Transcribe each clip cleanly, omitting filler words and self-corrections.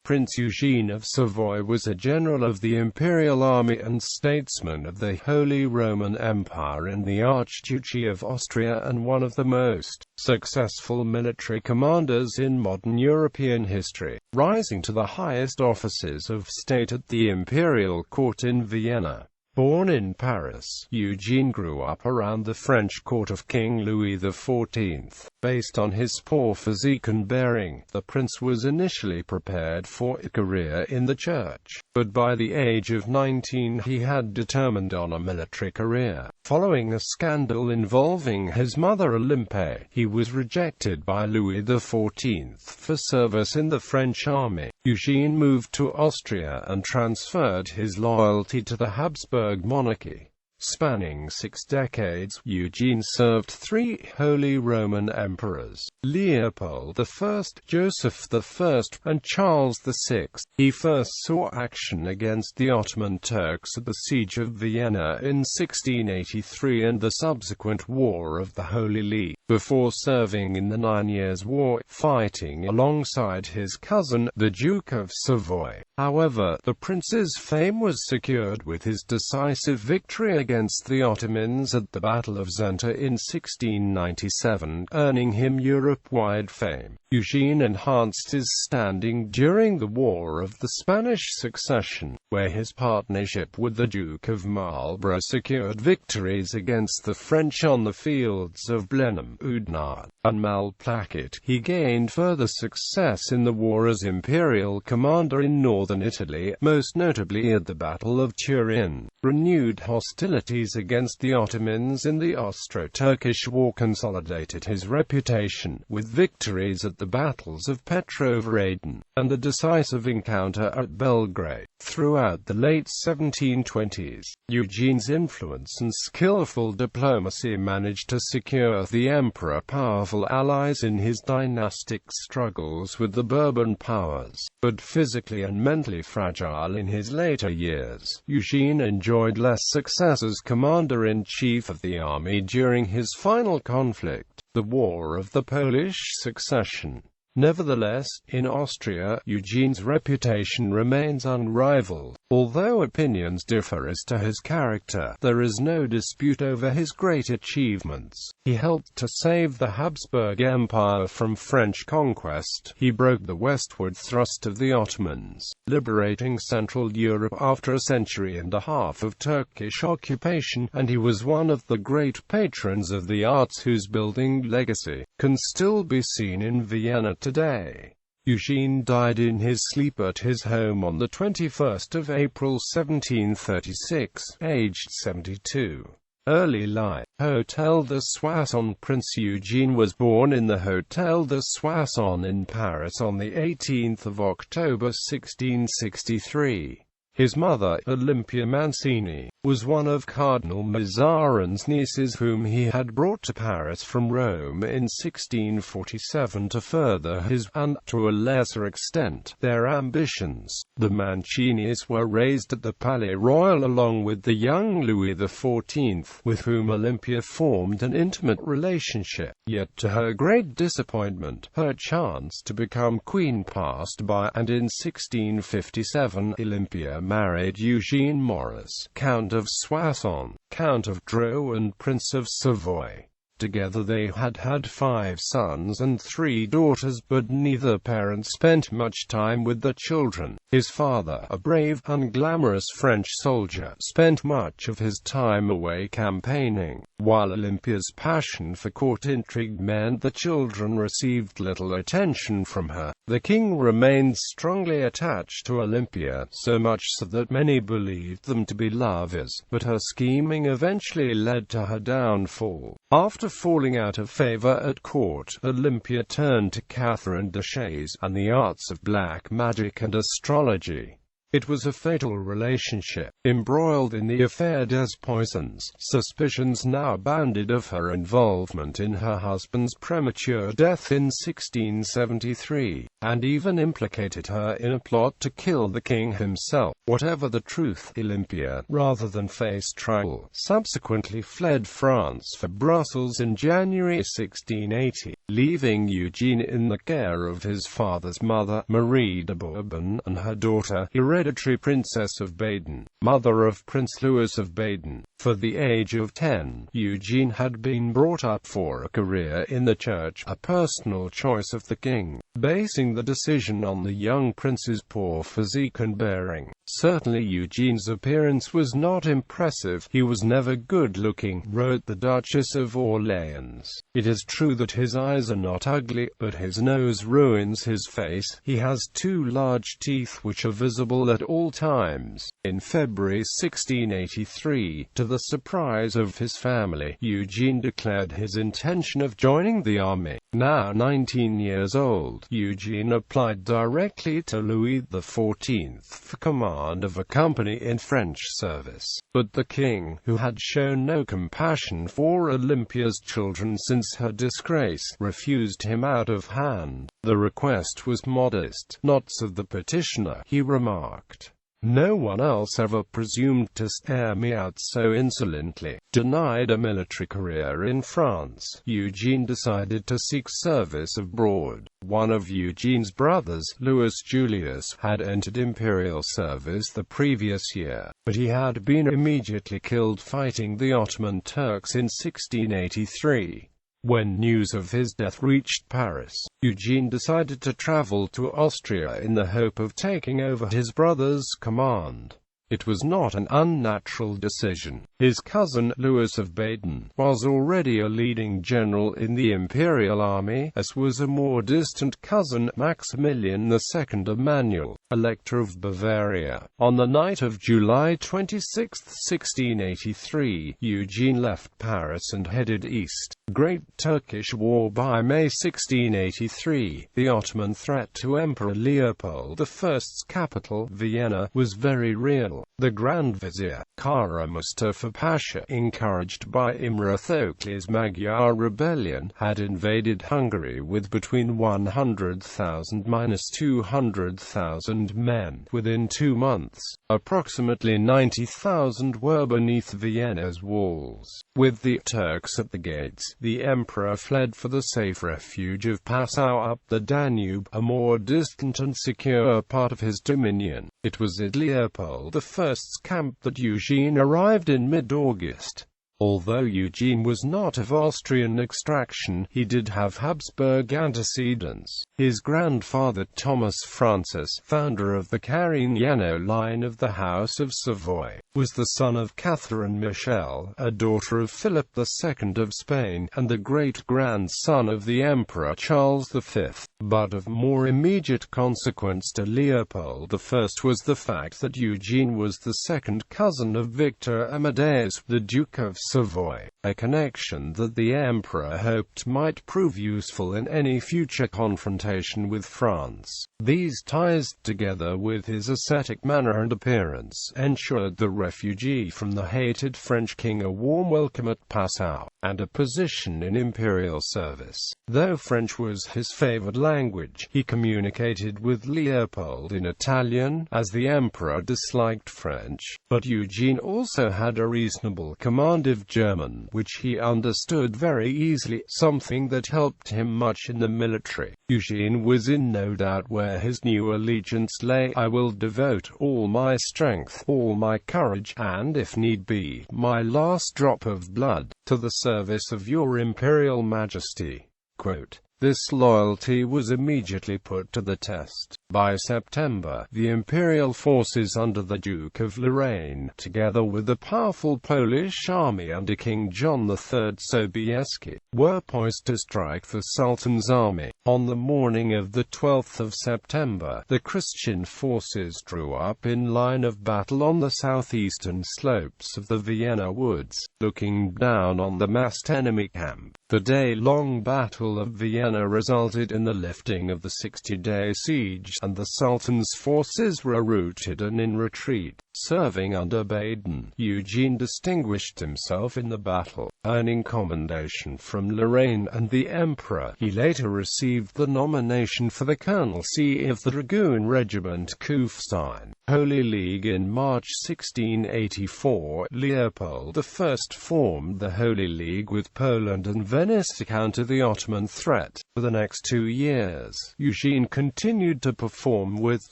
Prince Eugene of Savoy was a general of the Imperial Army and statesman of the Holy Roman Empire in the Archduchy of Austria and one of the most successful military commanders in modern European history, rising to the highest offices of state at the imperial court in Vienna. Born in Paris, Eugene grew up around the French court of King Louis XIV. Based on his poor physique and bearing, the prince was initially prepared for a career in the church, but by the age of 19 he had determined on a military career. Following a scandal involving his mother Olympe, he was rejected by Louis XIV for service in the French army. Eugene moved to Austria and transferred his loyalty to the Habsburg monarchy. Spanning 6 decades, Eugene served 3 Holy Roman emperors, Leopold I, Joseph I, and Charles VI. He first saw action against the Ottoman Turks at the Siege of Vienna in 1683 and the subsequent War of the Holy League, before serving in the 9 Years' War, fighting alongside his cousin, the Duke of Savoy. However, the prince's fame was secured with his decisive victory against the Ottomans at the Battle of Zenta in 1697, earning him Europe-wide fame. Eugene enhanced his standing during the War of the Spanish Succession, where his partnership with the Duke of Marlborough secured victories against the French on the fields of Blenheim, Oudenarde, and Malplaquet. He gained further success in the war as imperial commander in northern Italy, most notably at the Battle of Turin. Renewed hostilities against the Ottomans in the Austro-Turkish War consolidated his reputation, with victories at the battles of Petrovaradin, and the decisive encounter at Belgrade. Throughout the late 1720s, Eugene's influence and skillful diplomacy managed to secure the emperor powerful allies in his dynastic struggles with the Bourbon powers. But physically and mentally fragile in his later years, Eugene enjoyed less success as commander-in-chief of the army during his final conflict, the War of the Polish Succession. Nevertheless, in Austria, Eugene's reputation remains unrivaled. Although opinions differ as to his character, there is no dispute over his great achievements. He helped to save the Habsburg Empire from French conquest. He broke the westward thrust of the Ottomans, liberating Central Europe after a century and a half of Turkish occupation, and he was one of the great patrons of the arts whose building legacy can still be seen in Vienna today. Eugene died in his sleep at his home on the 21st of April 1736, aged 72. Early life. Hôtel de Soissons. Prince Eugene was born in the Hôtel de Soissons in Paris on the 18th of October 1663. His mother, Olympe Mancini, was one of Cardinal Mazarin's nieces whom he had brought to Paris from Rome in 1647 to further his, and, to a lesser extent, their ambitions. The Mancinis were raised at the Palais Royal along with the young Louis XIV, with whom Olympia formed an intimate relationship. Yet to her great disappointment, her chance to become queen passed by, and in 1657 Olympia married Eugene Maurice, Count of Soissons, Count of Dreux and Prince of Savoy. Together they had 5 sons and 3 daughters, but neither parent spent much time with the children. His father, a brave, unglamorous French soldier, spent much of his time away campaigning, while Olympia's passion for court intrigue meant the children received little attention from her. The king remained strongly attached to Olympia, so much so that many believed them to be lovers, but her scheming eventually led to her downfall. After falling out of favor at court, Olympia turned to Catherine de Chaise and the arts of black magic and astrology. It was a fatal relationship. Embroiled in the affaire des poisons, suspicions now abounded of her involvement in her husband's premature death in 1673, and even implicated her in a plot to kill the king himself. Whatever the truth, Olympia, rather than face trial, subsequently fled France for Brussels in January 1680, leaving Eugene in the care of his father's mother, Marie de Bourbon, and her daughter, hereditary Princess of Baden, mother of Prince Louis of Baden. For the age of 10, Eugene had been brought up for a career in the church, a personal choice of the king, basing the decision on the young prince's poor physique and bearing. Certainly Eugene's appearance was not impressive. He was never good-looking, wrote the Duchess of Orleans. It is true that his eyes are not ugly, but his nose ruins his face. He has 2 large teeth which are visible at all times. In February 1683, to the surprise of his family, Eugene declared his intention of joining the army. Now 19 years old, Eugene applied directly to Louis XIV for command of a company in French service. But the king, who had shown no compassion for Olympia's children since her disgrace, refused him out of hand. The request was modest, not so the petitioner, he remarked. No one else ever presumed to stare me out so insolently. Denied a military career in France, Eugene decided to seek service abroad. One of Eugene's brothers, Louis Julius, had entered imperial service the previous year, but he had been immediately killed fighting the Ottoman Turks in 1683. When news of his death reached Paris, Eugene decided to travel to Austria in the hope of taking over his brother's command. It was not an unnatural decision. His cousin, Louis of Baden, was already a leading general in the Imperial Army, as was a more distant cousin, Maximilian II Emanuel, Elector of Bavaria. On the night of July 26, 1683, Eugene left Paris and headed east. Great Turkish War. By May 1683, the Ottoman threat to Emperor Leopold I's capital, Vienna, was very real. The Grand Vizier, Kara Mustafa Pasha, encouraged by Imre Thökly's Magyar rebellion, had invaded Hungary with between 100,000 and 200,000 men. Within 2 months, approximately 90,000 were beneath Vienna's walls. With the Turks at the gates, the emperor fled for the safe refuge of Passau up the Danube, a more distant and secure part of his dominion. It was at Leopold I's camp that Eugene arrived in mid-August. Although Eugene was not of Austrian extraction, he did have Habsburg antecedents. His grandfather Thomas Francis, founder of the Carignano line of the House of Savoy, was the son of Catherine Michel, a daughter of Philip II of Spain, and the great-grandson of the Emperor Charles V. But of more immediate consequence to Leopold I was the fact that Eugene was the second cousin of Victor Amadeus, the Duke of Savoy, a connection that the emperor hoped might prove useful in any future confrontation with France. These ties, together with his ascetic manner and appearance, ensured the refugee from the hated French king a warm welcome at Passau, and a position in imperial service. Though French was his favored language, he communicated with Leopold in Italian, as the emperor disliked French. But Eugene also had a reasonable command of German, which he understood very easily, something that helped him much in the military. Eugene was in no doubt where his new allegiance lay. "I will devote all my strength, all my courage, and, if need be, my last drop of blood, to the service of your Imperial Majesty." Quote. This loyalty was immediately put to the test. By September, the imperial forces under the Duke of Lorraine, together with the powerful Polish army under King John III Sobieski, were poised to strike the Sultan's army. On the morning of the 12th of September, the Christian forces drew up in line of battle on the southeastern slopes of the Vienna woods, looking down on the massed enemy camp. The day-long Battle of Vienna resulted in the lifting of the 60-day siege, and the Sultan's forces were routed and in retreat. Serving under Baden, Eugene distinguished himself in the battle, earning commendation from Lorraine and the Emperor. He later received the nomination for the colonelcy of the Dragoon Regiment Kufstein, Holy League. In March 1684, Leopold I formed the Holy League with Poland and Venice to counter the Ottoman threat. For the next 2 years, Eugene continued to perform with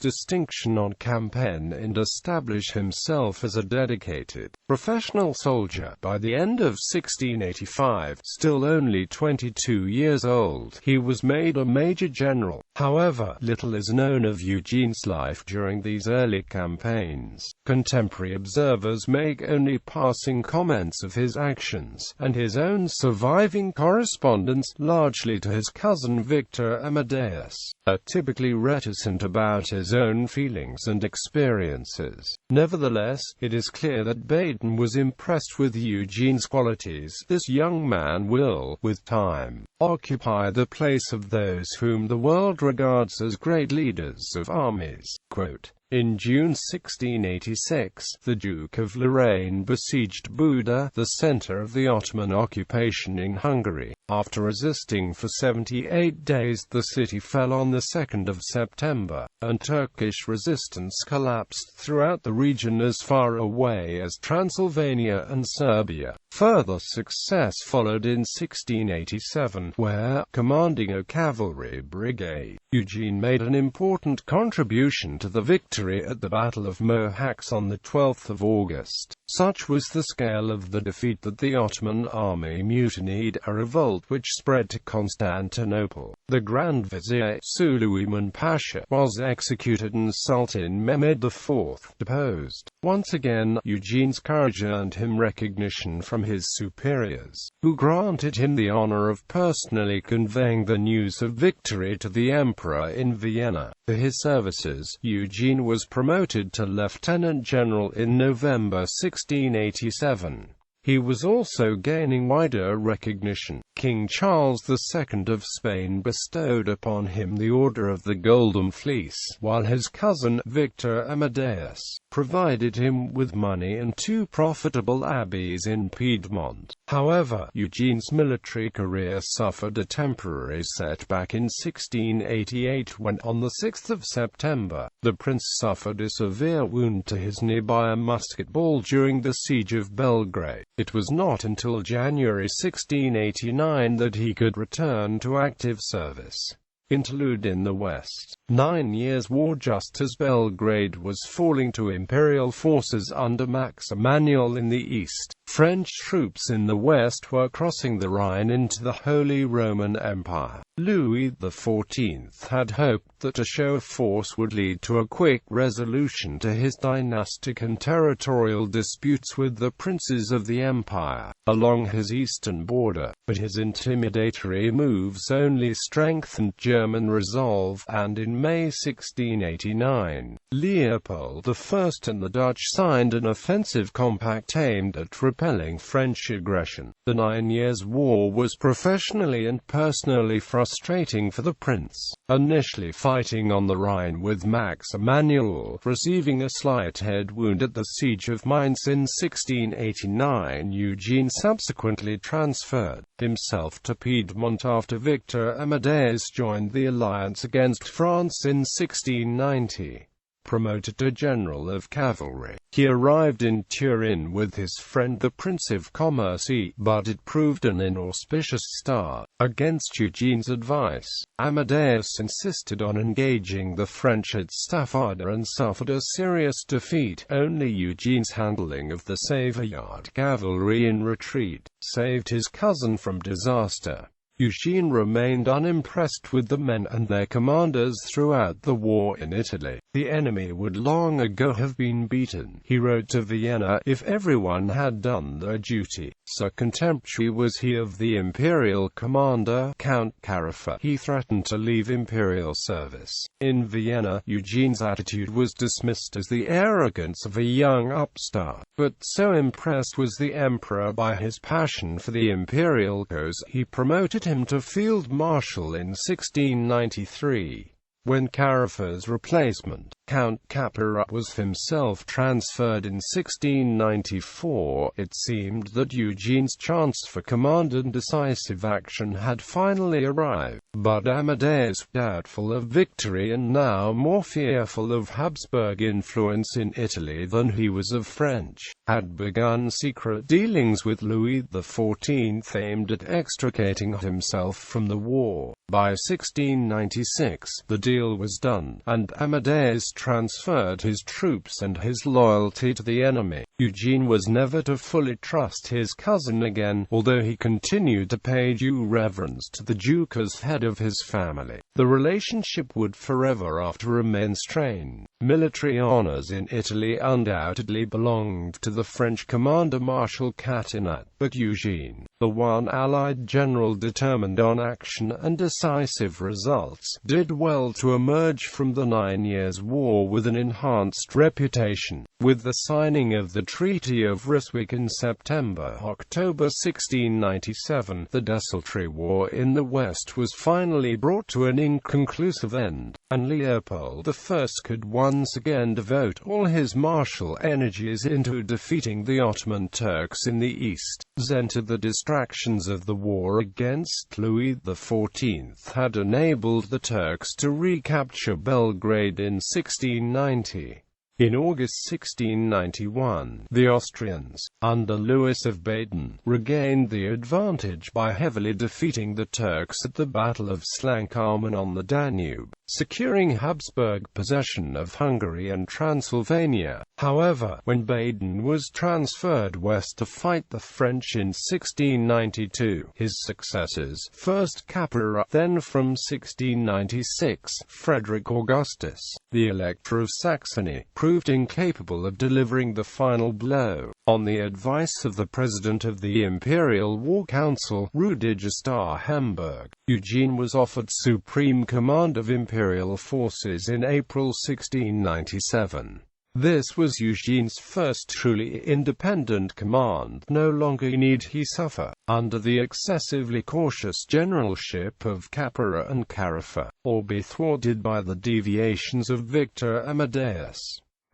distinction on campaign and establish himself as a dedicated, professional soldier. By the end of 1685, still only 22 years old, he was made a major general. However, little is known of Eugene's life during these early campaigns. Contemporary observers make only passing comments of his actions, and his own surviving correspondence, largely to his cousin Victor Amadeus, are typically reticent about his own feelings and experiences. Nevertheless, it is clear that Baden was impressed with Eugene's qualities. This young man will, with time, occupy the place of those whom the world regards as great leaders of armies. Quote, in June 1686, the Duke of Lorraine besieged Buda, the center of the Ottoman occupation in Hungary. After resisting for 78 days, the city fell on the 2nd of September, and Turkish resistance collapsed throughout the region as far away as Transylvania and Serbia. Further success followed in 1687, where, commanding a cavalry brigade, Eugene made an important contribution to the victory at the Battle of Mohacs on the 12th of August. Such was the scale of the defeat that the Ottoman army mutinied, a revolt which spread to Constantinople. The Grand Vizier, Suleiman Pasha, was executed and Sultan Mehmed IV deposed. Once again, Eugene's courage earned him recognition from his superiors, who granted him the honor of personally conveying the news of victory to the emperor in Vienna. For his services, Eugene was promoted to lieutenant general in November 1687. He was also gaining wider recognition. King Charles II of Spain bestowed upon him the Order of the Golden Fleece, while his cousin, Victor Amadeus, provided him with money and 2 profitable abbeys in Piedmont. However, Eugene's military career suffered a temporary setback in 1688 when, on the 6th of September, the prince suffered a severe wound to his knee by a musket ball during the siege of Belgrade. It was not until January 1689 that he could return to active service. Interlude in the West. 9 Years' War. Just as Belgrade was falling to Imperial forces under Max Emanuel in the east, French troops in the west were crossing the Rhine into the Holy Roman Empire. Louis XIV had hoped that a show of force would lead to a quick resolution to his dynastic and territorial disputes with the princes of the empire along his eastern border, but his intimidatory moves only strengthened German resolve, and in May 1689, Leopold I and the Dutch signed an offensive compact aimed at repelling French aggression. The 9 Years' War was professionally and personally frustrating for the prince. Initially fighting on the Rhine with Max Emanuel, receiving a slight head wound at the Siege of Mainz in 1689, Eugene subsequently transferred himself to Piedmont after Victor Amadeus joined the alliance against France in 1690. Promoted to General of Cavalry, he arrived in Turin with his friend the Prince of Commercy, but it proved an inauspicious start. Against Eugene's advice, Amadeus insisted on engaging the French at Staffarda and suffered a serious defeat. Only Eugene's handling of the Savoyard cavalry in retreat saved his cousin from disaster. Eugene remained unimpressed with the men and their commanders throughout the war in Italy. The enemy would long ago have been beaten, he wrote to Vienna, if everyone had done their duty. So contemptuous was he of the imperial commander, Count Carafa. He threatened to leave imperial service. In Vienna, Eugene's attitude was dismissed as the arrogance of a young upstart, but so impressed was the emperor by his passion for the imperial cause, he promoted him to field marshal in 1693. When Carafa's replacement, Count Caperat, was himself transferred in 1694, it seemed that Eugene's chance for command and decisive action had finally arrived. But Amadeus, doubtful of victory and now more fearful of Habsburg influence in Italy than he was of French, had begun secret dealings with Louis XIV aimed at extricating himself from the war. By 1696, the deal was done, and Amadeus transferred his troops and his loyalty to the enemy. Eugene was never to fully trust his cousin again, although he continued to pay due reverence to the Duke as head of his family. The relationship would forever after remain strained. Military honors in Italy undoubtedly belonged to the French commander Marshal Catinat, but Eugene, the one Allied general determined on action and decisive results, did well to emerge from the 9 Years' War with an enhanced reputation. With the signing of the Treaty of Ryswick in September-October 1697, the desultory war in the West was finally brought to an inconclusive end, and Leopold I could once again devote all his martial energies into defeating the Ottoman Turks in the East. The distractions of the war against Louis XIV had enabled the Turks to recapture Belgrade in 1690. In August 1691, the Austrians, under Louis of Baden, regained the advantage by heavily defeating the Turks at the Battle of Slankamen on the Danube, securing Habsburg possession of Hungary and Transylvania. However, when Baden was transferred west to fight the French in 1692, his successors, first Caperat, then from 1696, Frederick Augustus, the Elector of Saxony, proved incapable of delivering the final blow. On the advice of the president of the Imperial War Council, Rudiger Starhemberg, Eugene was offered supreme command of imperial forces in April 1697. This was Eugene's first truly independent command. No longer need he suffer under the excessively cautious generalship of Caperat and Carafa, or be thwarted by the deviations of Victor Amadeus.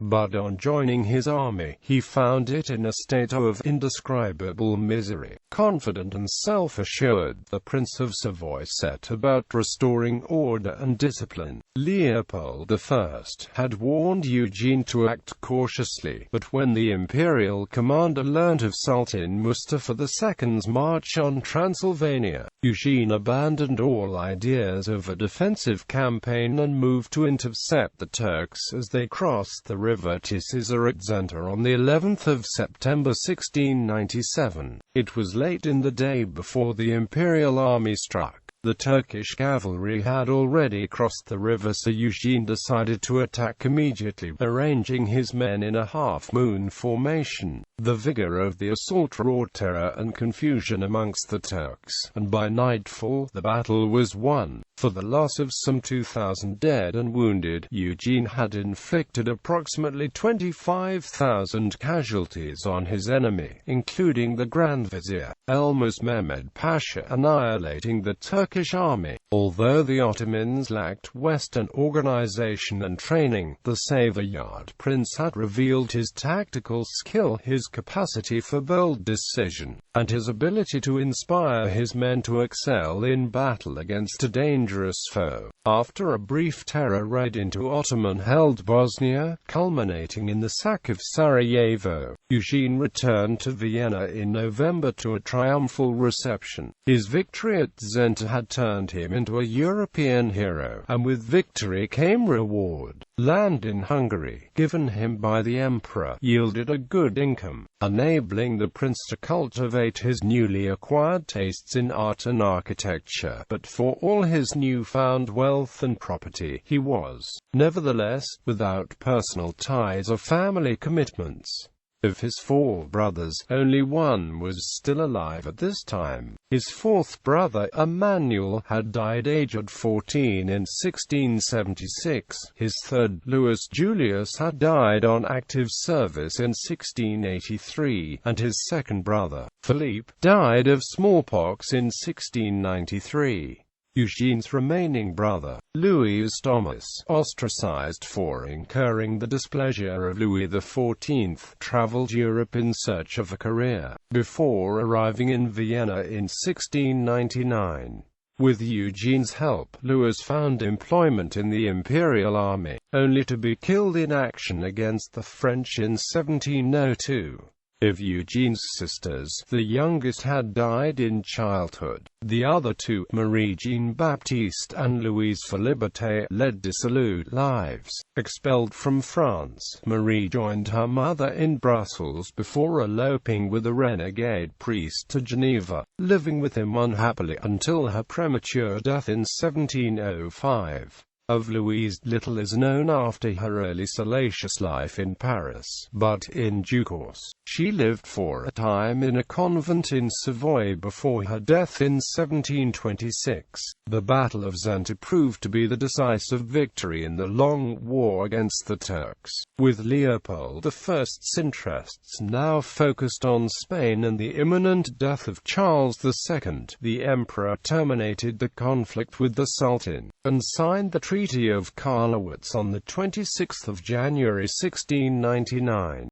But on joining his army, he found it in a state of indescribable misery. Confident and self-assured, the Prince of Savoy set about restoring order and discipline. Leopold I had warned Eugene to act cautiously, but when the imperial commander learned of Sultan Mustafa II's march on Transylvania, Eugene abandoned all ideas of a defensive campaign and moved to intercept the Turks as they crossed the river Tisza at Zenta on the 11th of September 1697. It was late in the day before the Imperial Army struck. The Turkish cavalry had already crossed the river, so Eugene decided to attack immediately, arranging his men in a half-moon formation. The vigor of the assault wrought terror and confusion amongst the Turks, and by nightfall the battle was won. For the loss of some 2,000 dead and wounded, Eugene had inflicted approximately 25,000 casualties on his enemy, including the Grand Vizier, Elmas Mehmed Pasha, annihilating the Turkish army. Although the Ottomans lacked Western organization and training, the Savoyard prince had revealed his tactical skill, his capacity for bold decision, and his ability to inspire his men to excel in battle against a dangerous foe. After a brief terror raid into Ottoman-held Bosnia, culminating in the sack of Sarajevo, Eugene returned to Vienna in November to a triumphal reception. His victory at Zenta had turned him into a European hero, and with victory came reward. Land in Hungary, given him by the emperor, yielded a good income, enabling the prince to cultivate his newly acquired tastes in art and architecture. But for all his newfound wealth and property, he was, nevertheless, without personal ties or family commitments. Of his 4 brothers, only one was still alive at this time. His 4th brother, Emmanuel, had died aged 14 in 1676. His 3rd, Louis Julius, had died on active service in 1683, and his 2nd brother, Philippe, died of smallpox in 1693. Eugene's remaining brother, Louis Thomas, ostracized for incurring the displeasure of Louis XIV, traveled Europe in search of a career, before arriving in Vienna in 1699. With Eugene's help, Louis found employment in the Imperial Army, only to be killed in action against the French in 1702. Of Eugene's sisters, the youngest had died in childhood. The other 2, Marie-Jeanne-Baptiste and Louise for Liberté, led dissolute lives. Expelled from France, Marie joined her mother in Brussels before eloping with a renegade priest to Geneva, living with him unhappily until her premature death in 1705. Of Louise, little is known after her early salacious life in Paris, but in due course, she lived for a time in a convent in Savoy before her death in 1726. The Battle of Zante proved to be the decisive victory in the long war against the Turks, with Leopold I's interests now focused on Spain and the imminent death of Charles II. The emperor terminated the conflict with the Sultan, and signed the Treaty of Karlowitz on 26 January 1699.